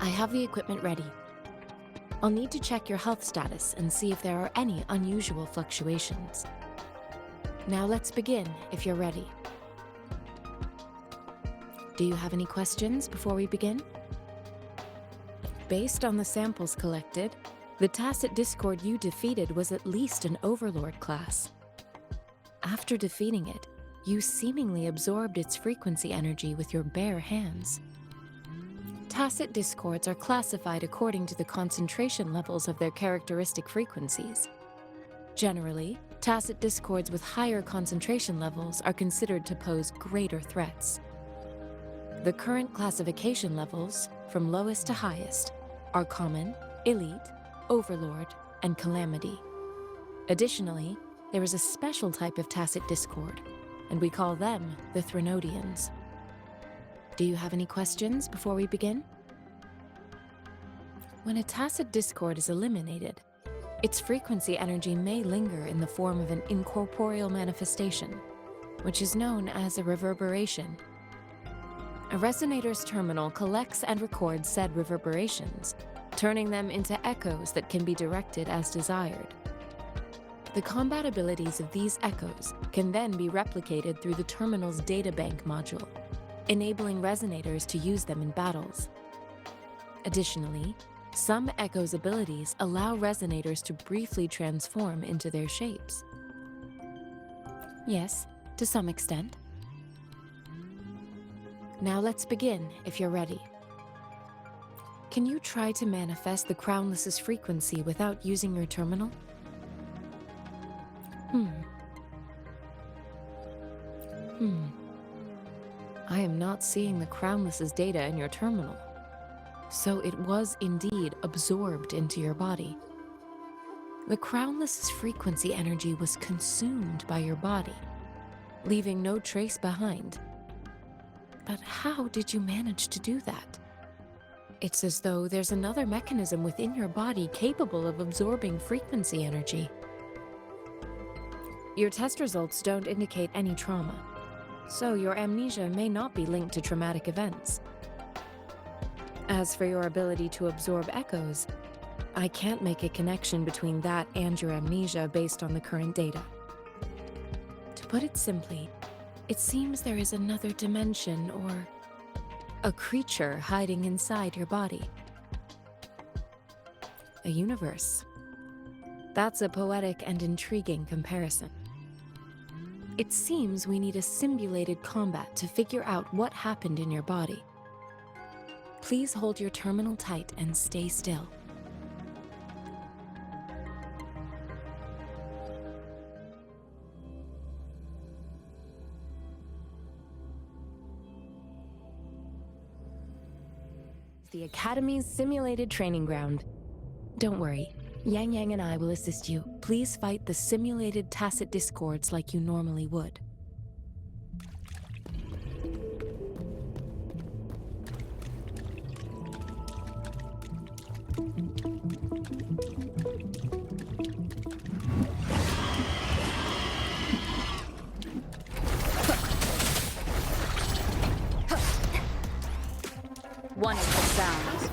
I have the equipment ready. I'll need to check your health status and see if there are any unusual fluctuations. Now let's begin, if you're ready. Do you have any questions before we begin? Based on the samples collected, the Tacit Discord you defeated was at least an Overlord class. After defeating it, you seemingly absorbed its frequency energy with your bare hands. Tacit Discords are classified according to the concentration levels of their characteristic frequencies. Generally, Tacit Discords with higher concentration levels are considered to pose greater threats. The current classification levels, from lowest to highest, are Common, Elite, Overlord, and Calamity. Additionally, there is a special type of Tacit Discord, and we call them the Threnodians. Do you have any questions before we begin? When a Tacit Discord is eliminated, its frequency energy may linger in the form of an incorporeal manifestation, which is known as a reverberation. A resonator's terminal collects and records said reverberations, turning them into echoes that can be directed as desired. The combat abilities of these echoes can then be replicated through the terminal's databank module, enabling resonators to use them in battles. Additionally, some echoes' abilities allow resonators to briefly transform into their shapes. Yes, to some extent. Now let's begin, if you're ready. Can you try to manifest the Crownless's frequency without using your terminal? I am not seeing the Crownless's data in your terminal. So it was indeed absorbed into your body. The Crownless's frequency energy was consumed by your body, leaving no trace behind. But how did you manage to do that? It's as though there's another mechanism within your body capable of absorbing frequency energy. Your test results don't indicate any trauma, so your amnesia may not be linked to traumatic events. As for your ability to absorb echoes, I can't make a connection between that and your amnesia based on the current data. To put it simply, it seems there is another dimension or a creature hiding inside your body. A universe. That's a poetic and intriguing comparison. It seems we need a simulated combat to figure out what happened in your body. Please hold your terminal tight and stay still. The Academy's simulated training ground. Don't worry, Yang Yang and I will assist you. Please fight the simulated Tacit Discords like you normally would. Wonderful sounds.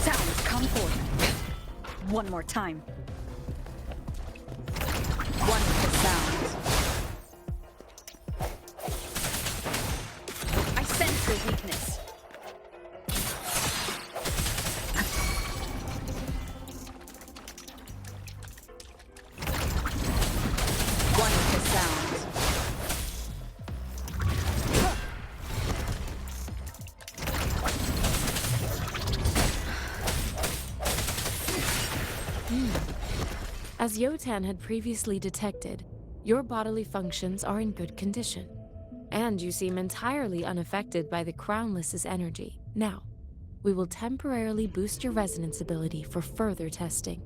Sounds come forth. One more time. Wonderful sounds. I sense your weakness. Wonderful sounds. As Yotan had previously detected, your bodily functions are in good condition, and you seem entirely unaffected by the Crownless's energy. Now, we will temporarily boost your resonance ability for further testing.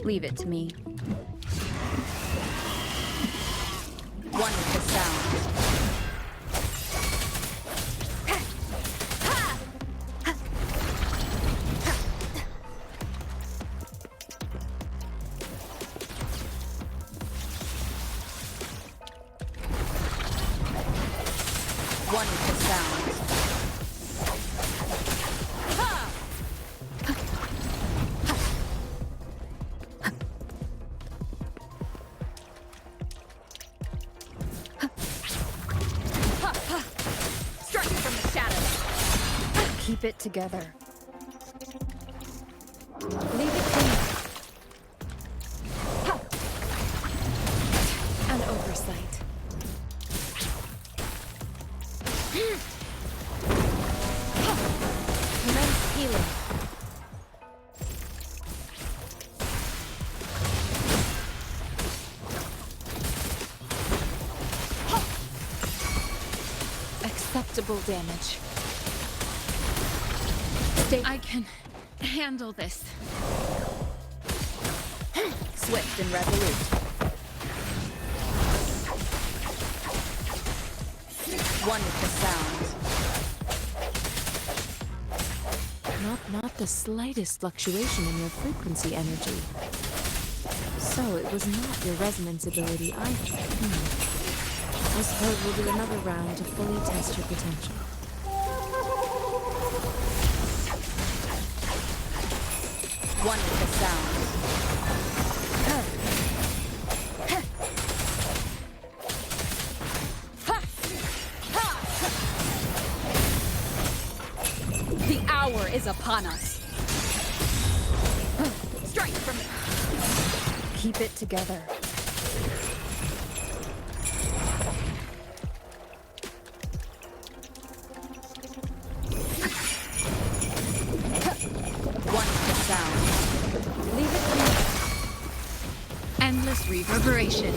Leave it to me. Wonderful sounds. One with the sound. Strike from the shadows. Keep it together. Leave it to me. An oversight. Commence healing. Acceptable damage. I can handle this. Swift and resolute. One with the sound. Not the slightest fluctuation in your frequency energy. So it was not your resonance ability either. I suppose we'll do another round to fully test your potential. One with the sound. The hour is upon us. Strike from it. Keep it together. One with the sound. Leave it to me. Endless reverberation.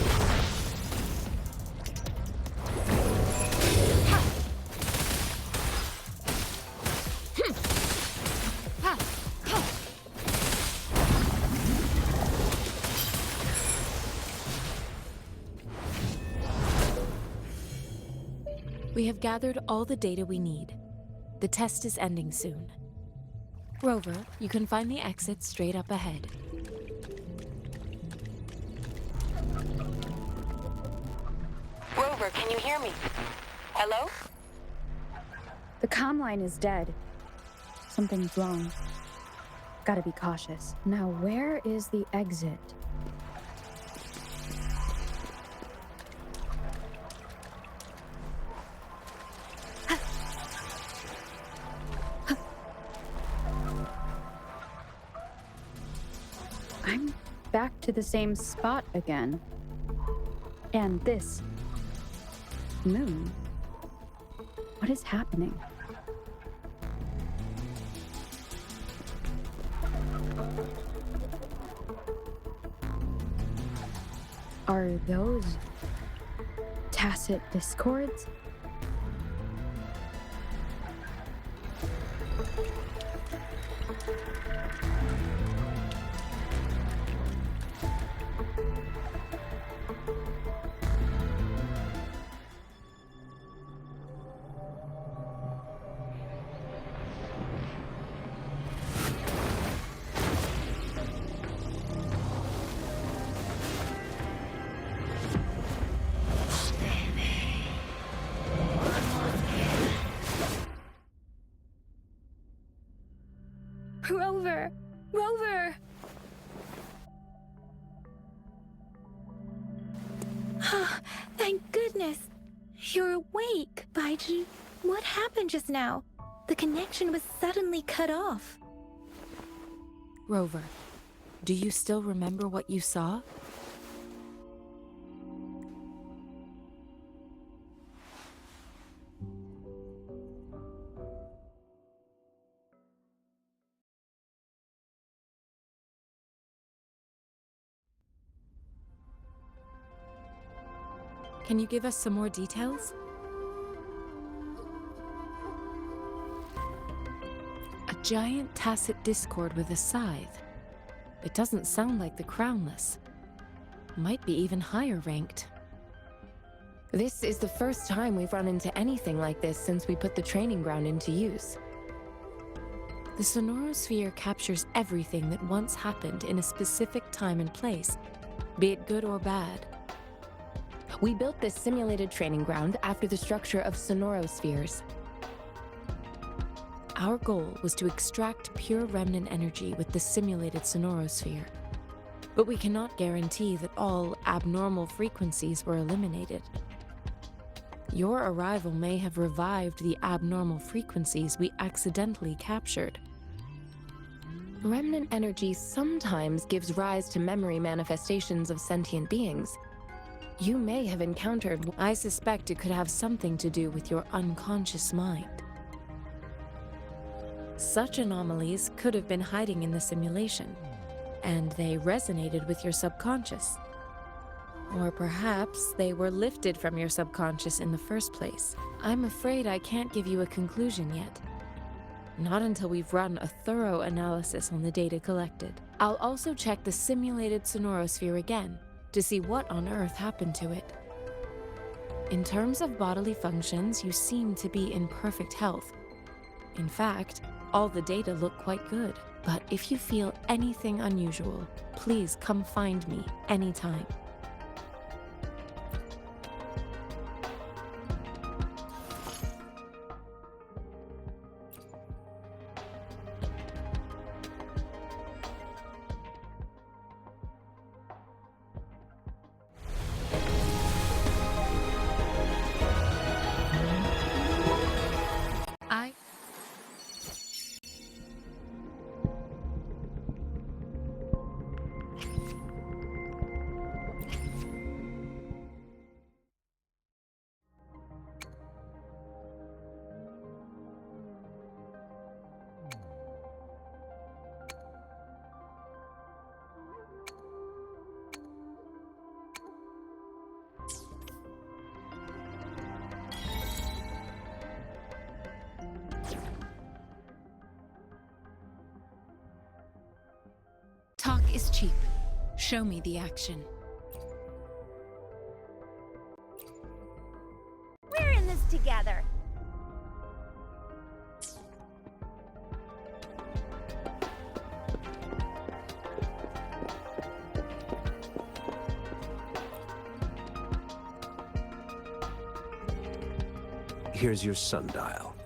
We have gathered all the data we need. The test is ending soon. Rover, you can find the exit straight up ahead. Rover, can you hear me? Hello? The comm line is dead. Something's wrong. Gotta be cautious. Now, where is the exit? I'm back to the same spot again. And this moon. What is happening? Are those tacit discords? Rover! Rover! Ah, thank goodness. You're awake, Baiji. What happened just now? The connection was suddenly cut off. Rover, do you still remember what you saw? Can you give us some more details? A giant tacit discord with a scythe. It doesn't sound like the crownless. Might be even higher ranked. This is the first time we've run into anything like this since we put the training ground into use. The sonorosphere captures everything that once happened in a specific time and place, be it good or bad. We built this simulated training ground after the structure of sonorospheres. Our goal was to extract pure remnant energy with the simulated sonorosphere. But we cannot guarantee that all abnormal frequencies were eliminated. Your arrival may have revived the abnormal frequencies we accidentally captured. Remnant energy sometimes gives rise to memory manifestations of sentient beings. You may have encountered. I suspect it could have something to do with your unconscious mind. Such anomalies could have been hiding in the simulation, and they resonated with your subconscious. Or perhaps they were lifted from your subconscious in the first place. I'm afraid I can't give you a conclusion yet. Not until we've run a thorough analysis on the data collected. I'll also check the simulated sonorosphere again to see what on earth happened to it. In terms of bodily functions, you seem to be in perfect health. In fact, all the data look quite good. But if you feel anything unusual, please come find me anytime. I... Talk is cheap. Show me the action. We're in this together. Here's your sundial,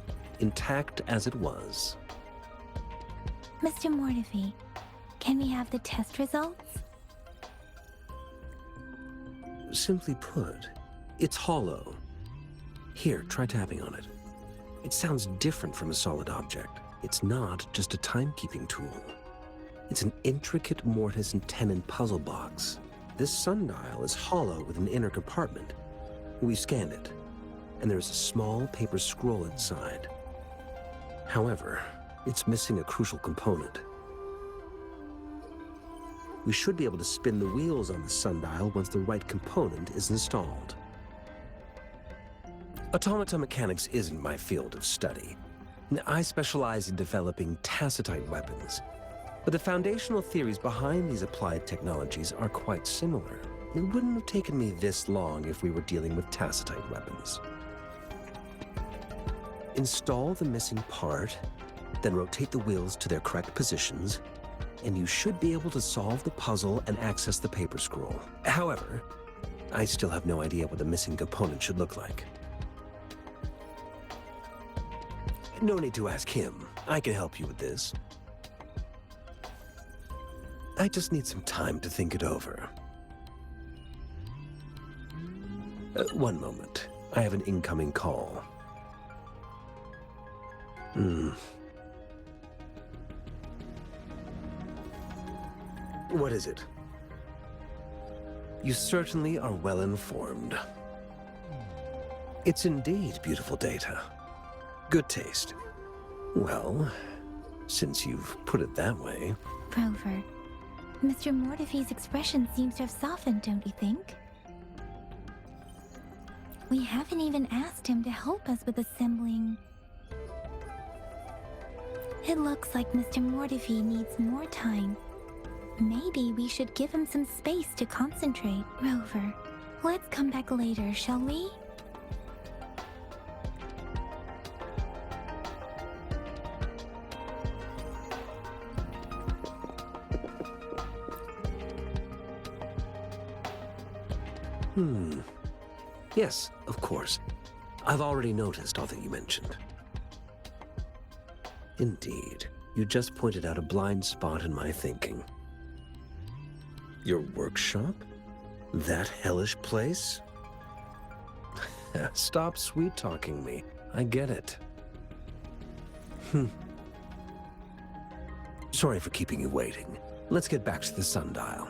intact as it was. Mr. Mortefi, can we have the test results? Simply put, it's hollow. Here, try tapping on it. It sounds different from a solid object. It's not just a timekeeping tool. It's an intricate mortise and tenon puzzle box. This sundial is hollow with an inner compartment. We scanned it, and there's a small paper scroll inside. However, it's missing a crucial component. We should be able to spin the wheels on the sundial once the right component is installed. Automata mechanics isn't my field of study. I specialize in developing tacitite weapons, but the foundational theories behind these applied technologies are quite similar. It wouldn't have taken me this long if we were dealing with tacitite weapons. Install the missing part, then rotate the wheels to their correct positions, and you should be able to solve the puzzle and access the paper scroll. However, I still have no idea what the missing component should look like. No need to ask him. I can help you with this. I just need some time to think it over. One moment. I have an incoming call. What is it? You certainly are well informed. It's indeed beautiful data. Good taste. Well, since you've put it that way... Rover, Mr. Mortefi's expression seems to have softened, don't you think? We haven't even asked him to help us with assembling. It looks like Mr. Mortefi needs more time. Maybe we should give him some space to concentrate. Rover, let's come back later, shall we? Yes, of course. I've already noticed all that you mentioned. Indeed, you just pointed out a blind spot in my thinking. Your workshop? That hellish place? Stop sweet-talking me. I get it. Sorry for keeping you waiting. Let's get back to the sundial.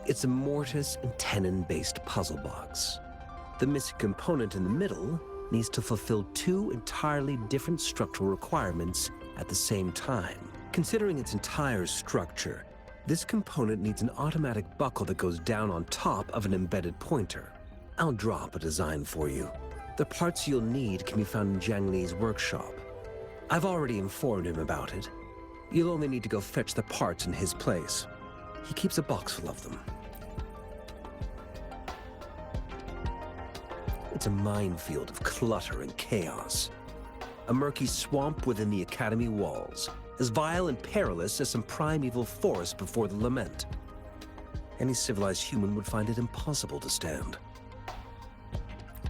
It's a mortise and tenon-based puzzle box. The missing component in the middle needs to fulfill two entirely different structural requirements at the same time. Considering its entire structure, this component needs an automatic buckle that goes down on top of an embedded pointer. I'll drop a design for you. The parts you'll need can be found in Jiang Li's workshop. I've already informed him about it. You'll only need to go fetch the parts in his place. He keeps a box full of them. It's a minefield of clutter and chaos. A murky swamp within the Academy walls, as vile and perilous as some primeval forest before the lament. Any civilized human would find it impossible to stand.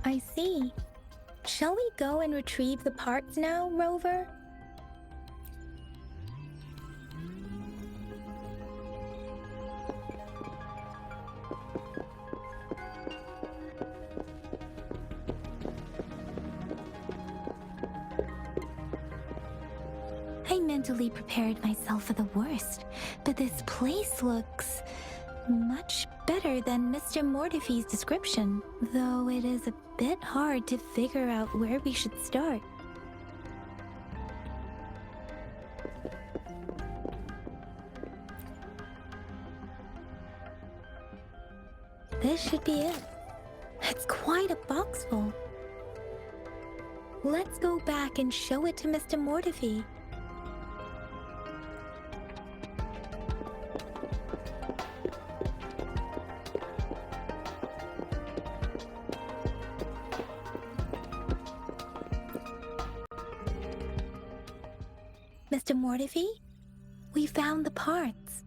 I see. Shall we go and retrieve the parts now, Rover? I mentally prepared myself for the worst, but this place looks much better than Mr. Mortifee's description, though it is a bit hard to figure out where we should start. This should be it. It's quite a box full. Let's go back and show it to Mr. Mortifee. Mr. Mortifee, we found the parts.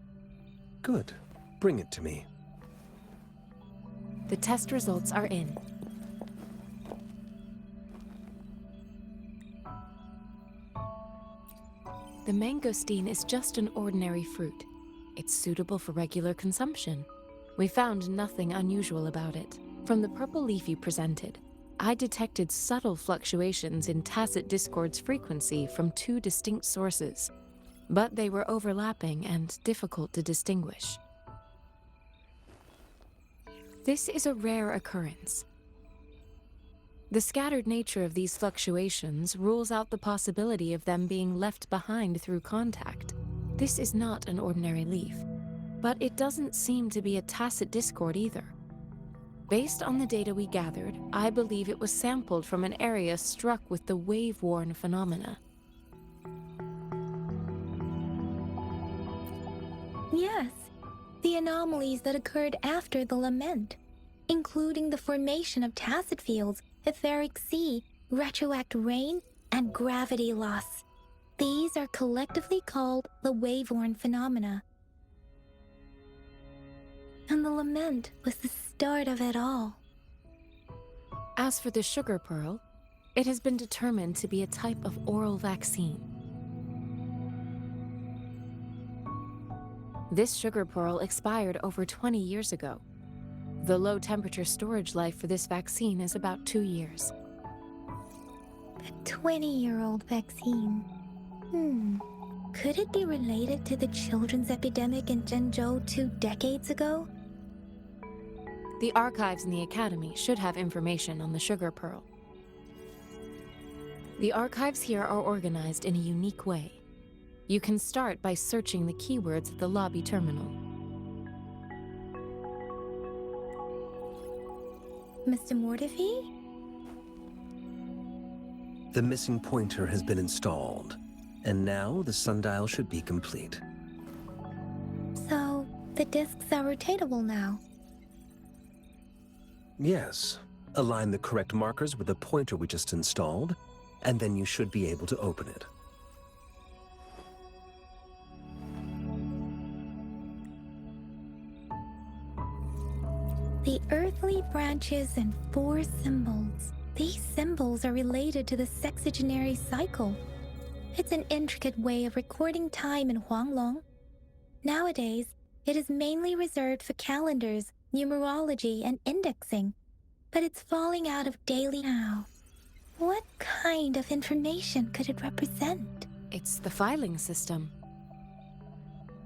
Good. Bring it to me. The test results are in. The mangosteen is just an ordinary fruit. It's suitable for regular consumption. We found nothing unusual about it. From the purple leaf you presented, I detected subtle fluctuations in tacit discord's frequency from two distinct sources, but they were overlapping and difficult to distinguish. This is a rare occurrence. The scattered nature of these fluctuations rules out the possibility of them being left behind through contact. This is not an ordinary leaf, but it doesn't seem to be a tacit discord either. Based on the data we gathered, I believe it was sampled from an area struck with the wave-worn phenomena. Yes, the anomalies that occurred after the lament, including the formation of tacit fields, etheric sea, retroact rain, and gravity loss. These are collectively called the wave-worn phenomena. And the lament was the start of it all. As for the sugar pearl, it has been determined to be a type of oral vaccine. This sugar pearl expired over 20 years ago. The low-temperature storage life for this vaccine is about 2 years. A 20-year-old vaccine. Could it be related to the children's epidemic in Zhengzhou 2 decades ago? The archives in the Academy should have information on the sugar pearl. The archives here are organized in a unique way. You can start by searching the keywords at the lobby terminal. Mr. Mortifee? The missing pointer has been installed, and now the sundial should be complete. So, the discs are rotatable now. Yes. Align the correct markers with the pointer we just installed, and then you should be able to open it. The earthly branches and 4 symbols. These symbols are related to the sexagenary cycle. It's an intricate way of recording time in Huanglong. Nowadays, it is mainly reserved for calendars, numerology, and indexing, but it's falling out of daily now. What kind of information could it represent? It's the filing system.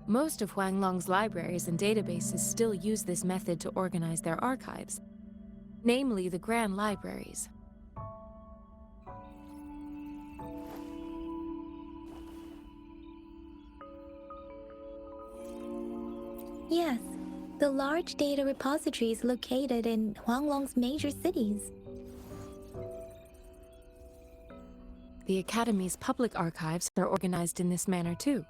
Most of Huanglong's libraries and databases still use this method to organize their archives, namely the Grand Libraries. Yes, the large data repositories located in Huanglong's major cities. The Academy's public archives are organized in this manner too.